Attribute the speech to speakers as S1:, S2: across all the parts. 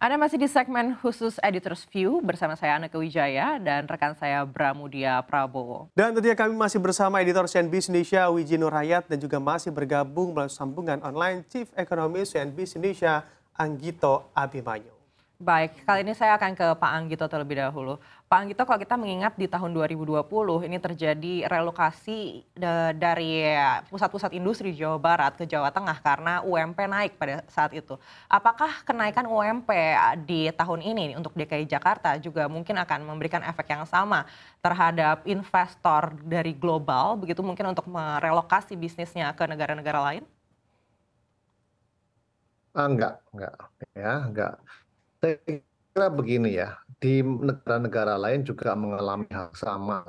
S1: Anda masih di segmen khusus Editors View bersama saya Anneke Wijaya dan rekan saya Bramudia Prabowo.
S2: Dan tentunya kami masih bersama editor CNBC Indonesia Wiji Nur Hayat dan juga masih bergabung melalui sambungan online Chief Economist CNBC Indonesia Anggito Abimanyu.
S1: Baik, kali ini saya akan ke Pak Anggito terlebih dahulu. Pak Anggito, kalau kita mengingat di tahun 2020 ini terjadi relokasi dari pusat-pusat industri Jawa Barat ke Jawa Tengah karena UMP naik pada saat itu. Apakah kenaikan UMP di tahun ini untuk DKI Jakarta juga mungkin akan memberikan efek yang sama terhadap investor dari global, begitu mungkin untuk merelokasi bisnisnya ke negara-negara lain?
S3: Enggak, enggak. Saya kira begini ya, di negara-negara lain juga mengalami hal sama.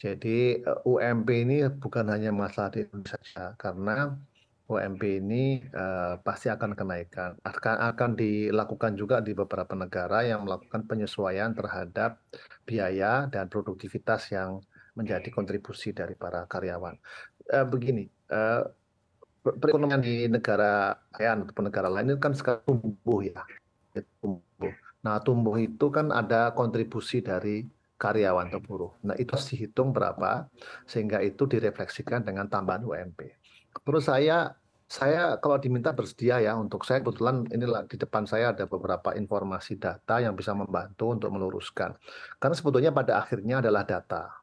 S3: Jadi UMP ini bukan hanya masalah di Indonesia saja, karena UMP ini pasti akan kenaikan. Akan dilakukan juga di beberapa negara yang melakukan penyesuaian terhadap biaya dan produktivitas yang menjadi kontribusi dari para karyawan. Begini, perekonomian di negara ASEAN ataupun negara lain itu kan sekarang tumbuh ya. Tumbuh. Nah, tumbuh itu kan ada kontribusi dari karyawan atau buruh. Nah, itu harus dihitung berapa sehingga itu direfleksikan dengan tambahan UMP. Menurut saya kalau diminta bersedia ya, untuk saya kebetulan inilah di depan saya ada beberapa informasi data yang bisa membantu untuk meluruskan. Karena sebetulnya pada akhirnya adalah data.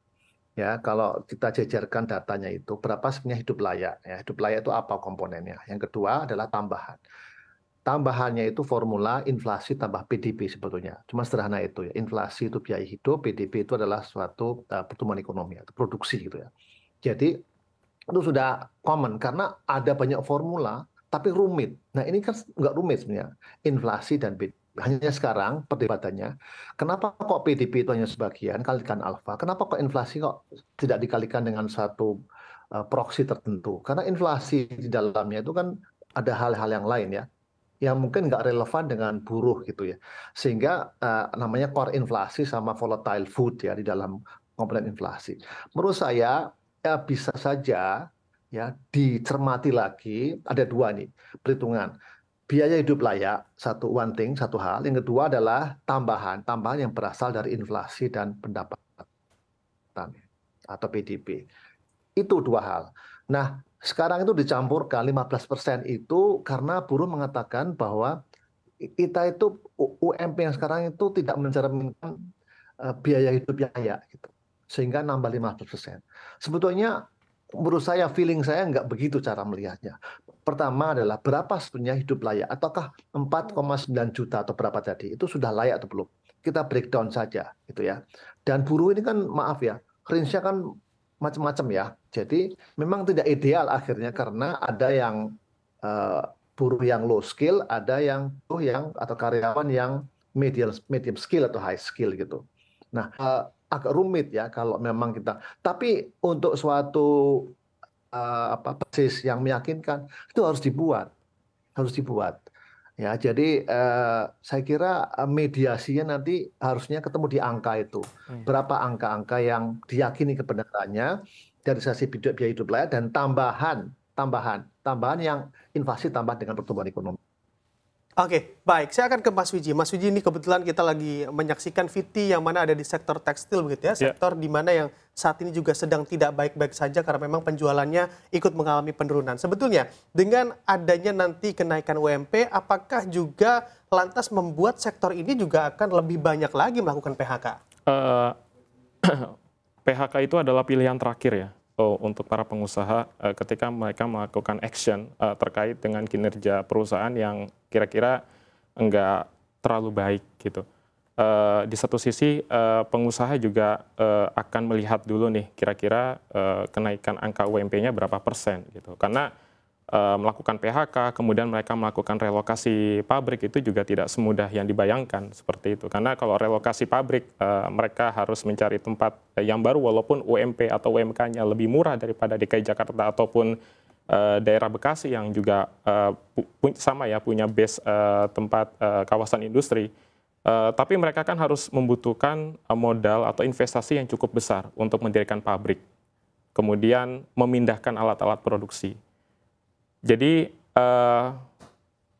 S3: Ya, kalau kita jejerkan datanya itu berapa sebenarnya hidup layak ya. Hidup layak itu apa komponennya? Yang kedua adalah tambahan. Tambahannya itu formula inflasi tambah PDB sebetulnya. Cuma sederhana itu ya. Inflasi itu biaya hidup, PDB itu adalah suatu pertumbuhan ekonomi atau produksi gitu ya. Jadi itu sudah common karena ada banyak formula tapi rumit. Nah, ini kan nggak rumit sebenarnya. Inflasi dan PDB. Hanya sekarang perdebatannya, kenapa kok PDB itu hanya sebagian, kalikan alfa, kenapa kok inflasi kok tidak dikalikan dengan satu proksi tertentu? Karena inflasi di dalamnya itu kan ada hal-hal yang lain ya, yang mungkin nggak relevan dengan buruh gitu ya. Sehingga namanya core inflasi sama volatile food ya di dalam komponen inflasi. Menurut saya ya bisa saja ya dicermati lagi, ada dua nih perhitungan. Biaya hidup layak, one thing, satu hal. Yang kedua adalah tambahan yang berasal dari inflasi dan pendapatan atau PDB. Itu dua hal. Nah, sekarang itu dicampurkan 15% itu karena buruh mengatakan bahwa kita itu UMP yang sekarang itu tidak mencerminkan biaya hidup yang layak gitu. Sehingga nambah 15%. Sebetulnya menurut saya, feeling saya nggak begitu cara melihatnya. Pertama adalah berapa sebenarnya hidup layak, ataukah 4,9 juta atau berapa tadi, itu sudah layak atau belum. Kita breakdown saja gitu ya. Dan buruh ini kan maaf ya, range-nya kan macam-macam ya. Jadi memang tidak ideal akhirnya karena ada yang buruh yang low skill, ada yang atau karyawan yang medium skill atau high skill gitu. Nah, agak rumit ya kalau memang kita. Tapi untuk suatu basis yang meyakinkan itu harus dibuat. Ya, jadi saya kira mediasinya nanti harusnya ketemu di angka itu. Berapa angka-angka yang diyakini kebenarannya dari sisi biaya hidup layak dan tambahan yang inflasi tambah dengan pertumbuhan ekonomi.
S2: Oke, baik. Saya akan ke Mas Wiji. Mas Wiji, ini kebetulan kita lagi menyaksikan VT yang mana ada di sektor tekstil begitu ya. Sektor di mana yang saat ini juga sedang tidak baik-baik saja karena memang penjualannya ikut mengalami penurunan. Sebetulnya dengan adanya nanti kenaikan UMP, apakah juga lantas membuat sektor ini juga akan lebih banyak lagi melakukan PHK?
S4: PHK itu adalah pilihan terakhir ya untuk para pengusaha ketika mereka melakukan action terkait dengan kinerja perusahaan yang kira-kira enggak terlalu baik gitu. Di satu sisi pengusaha juga akan melihat dulu nih kira-kira kenaikan angka UMP-nya berapa persen gitu. Karena melakukan PHK, kemudian mereka melakukan relokasi pabrik itu juga tidak semudah yang dibayangkan seperti itu. Karena kalau relokasi pabrik, mereka harus mencari tempat yang baru walaupun UMP atau UMK-nya lebih murah daripada DKI Jakarta ataupun daerah Bekasi yang juga sama ya punya base tempat kawasan industri. Tapi mereka kan harus membutuhkan modal atau investasi yang cukup besar untuk mendirikan pabrik. Kemudian memindahkan alat-alat produksi. Jadi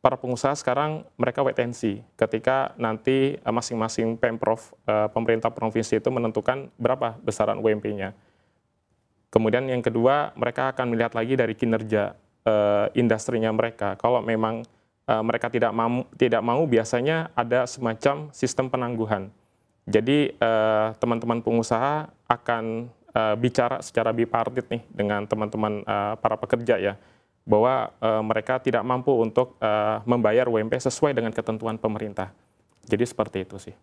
S4: para pengusaha sekarang mereka wait and see ketika nanti masing-masing Pemprov, pemerintah provinsi itu menentukan berapa besaran UMP-nya. Kemudian yang kedua, mereka akan melihat lagi dari kinerja industrinya mereka. Kalau memang mereka tidak mau, biasanya ada semacam sistem penangguhan. Jadi teman-teman pengusaha akan bicara secara bipartit nih dengan teman-teman para pekerja ya, bahwa mereka tidak mampu untuk membayar UMP sesuai dengan ketentuan pemerintah. Jadi seperti itu sih.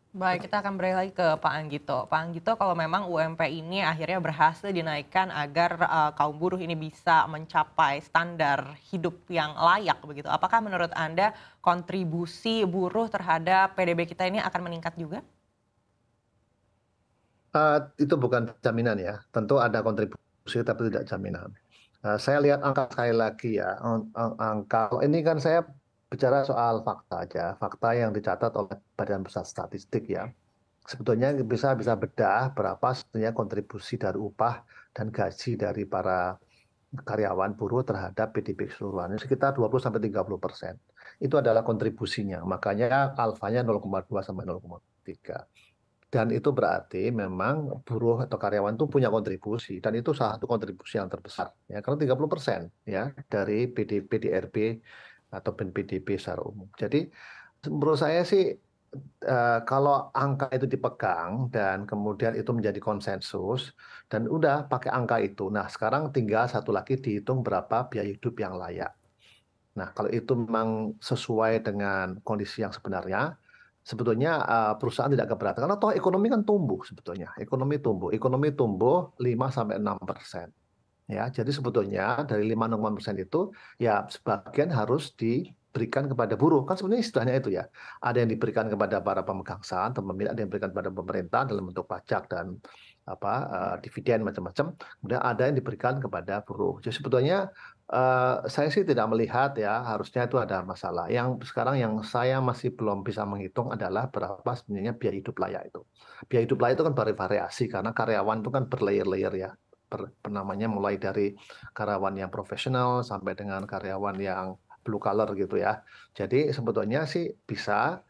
S1: Baik, kita akan beralih lagi ke Pak Anggito. Pak Anggito, kalau memang UMP ini akhirnya berhasil dinaikkan agar kaum buruh ini bisa mencapai standar hidup yang layak begitu, apakah menurut Anda kontribusi buruh terhadap PDB kita ini akan meningkat juga?
S3: Itu bukan jaminan ya, tentu ada kontribusi tapi tidak jaminan. Saya lihat angka sekali lagi ya, angka ini kan saya bicara soal fakta aja, fakta yang dicatat oleh Badan Pusat Statistik ya. Sebetulnya bisa bedah berapa sebetulnya kontribusi dari upah dan gaji dari para karyawan buruh terhadap PDB keseluruhan, sekitar 20-30%. Itu adalah kontribusinya, makanya alfanya 0,2 sampai 0,3. Dan itu berarti memang buruh atau karyawan itu punya kontribusi, dan itu salah satu kontribusi yang terbesar ya, karena 30% ya dari PDRB atau PDB secara umum. Jadi menurut saya sih kalau angka itu dipegang dan kemudian itu menjadi konsensus dan udah pakai angka itu, nah sekarang tinggal satu lagi dihitung berapa biaya hidup yang layak. Nah kalau itu memang sesuai dengan kondisi yang sebenarnya, sebetulnya perusahaan tidak keberatan karena toh ekonomi kan tumbuh sebetulnya, ekonomi tumbuh 5-6%. Ya, jadi sebetulnya dari 5-6% itu ya sebagian harus diberikan kepada buruh. Kan sebenarnya istilahnya itu ya. Ada yang diberikan kepada para pemegang saham, ada yang diberikan kepada pemerintah dalam bentuk pajak dan dividen macam-macam. Kemudian ada yang diberikan kepada buruh. Jadi sebetulnya saya sih tidak melihat ya harusnya itu ada masalah. Yang sekarang yang saya masih belum bisa menghitung adalah berapa sebenarnya biaya hidup layak itu. Biaya hidup layak itu kan bervariasi karena karyawan itu kan berlayer-layer ya. Namanya mulai dari karyawan yang profesional sampai dengan karyawan yang blue collar gitu ya. Jadi sebetulnya sih bisa,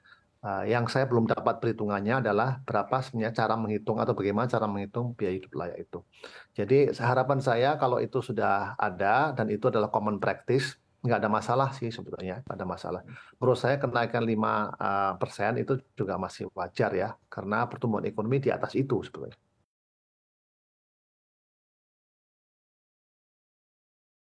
S3: yang saya belum dapat perhitungannya adalah berapa sebenarnya cara menghitung atau bagaimana cara menghitung biaya hidup layak itu. Jadi harapan saya kalau itu sudah ada dan itu adalah common practice, nggak ada masalah sih sebetulnya, nggak ada masalah. Menurut saya kenaikan 5% itu juga masih wajar ya, karena pertumbuhan ekonomi di atas itu sebetulnya.